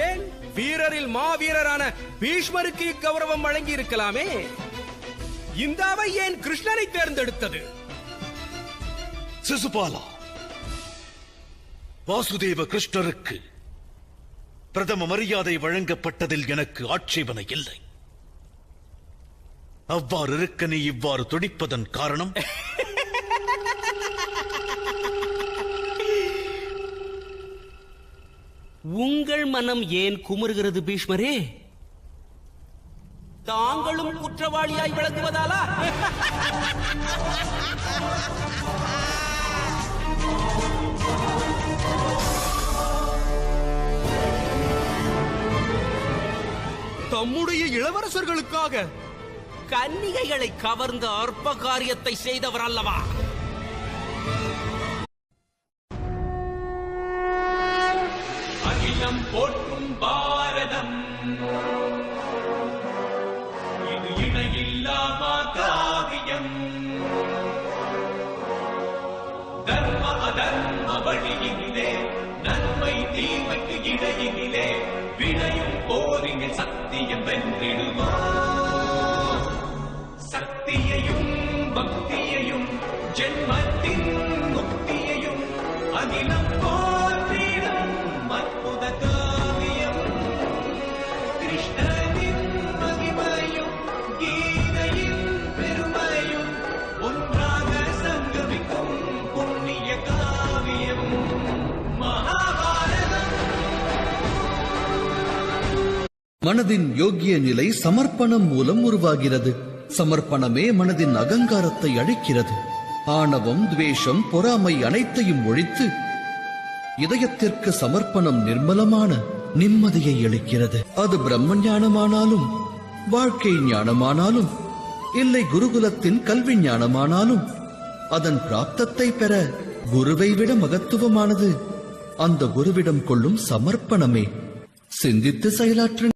ஏன் வீரரில் மாவீரரான பீஷ்மருக்கு இக்கௌரவம் வழங்கி இருக்கலாமே. இந்த அவை ஏன் கிருஷ்ணனை தேர்ந்தெடுத்தது? சிசுபாலா, வாசுதேவ கிருஷ்ணருக்கு பிரதம மரியாதை வழங்கப்பட்டதில் எனக்கு ஆட்சேபனை இல்லை. அவ்வாறு இருக்க நீ இவ்வாறு துடிப்பதன் காரணம்? உங்கள் மனம் ஏன் குமுறுகிறது பீஷ்மரே? தாங்களும் குற்றவாளியாய் விளங்குவதாலா? தம்முடைய இளவரசர்களுக்காக கன்னிகைகளை கவர்ந்த அற்ப காரியத்தை செய்தவர் அல்லவா? அகிலம் போற்றும் பாரதம், இது இணையில்லாமா காவியம். தர்ம அதர்ம வழியினிலே, நன்மை தீமைக்கு இடையினிலே, விளையும் போரினில் சத்தியம் வென்றிடுமா. சக்தியையும் பக்தியையும் ஜென்மத்தின் முக்தியையும் அகிலம் போற்றிடும் அற்புத காவியம். கிருஷ்ணனின் மகிமையும் கீதையின் பெருமையும் ஒன்றாக சங்கமிக்கும் புண்ணிய காவியம் மகாபாரதம். மனதின் யோகிய நிலை சமர்ப்பணம் மூலம் உருவாகிறது. சமர்ப்பணமே மனதின் அகங்காரத்தை அழிக்கிறது. ஆணவம், துவேஷம், பொறாமை அனைத்தையும் ஒழித்து இதயத்திற்கு சமர்ப்பணம் நிர்மலமான நிம்மதியை அளிக்கிறது. அது பிரம்ம ஞானமானாலும், வாழ்க்கை ஞானமானாலும், இல்லை குருகுலத்தின் கல்வி ஞானமானாலும், அதன் பிராப்தத்தை பெற குருவை விட மகத்துவமானது அந்த குருவிடம் கொள்ளும் சமர்ப்பணமே. சிந்தித்து செயலாற்று.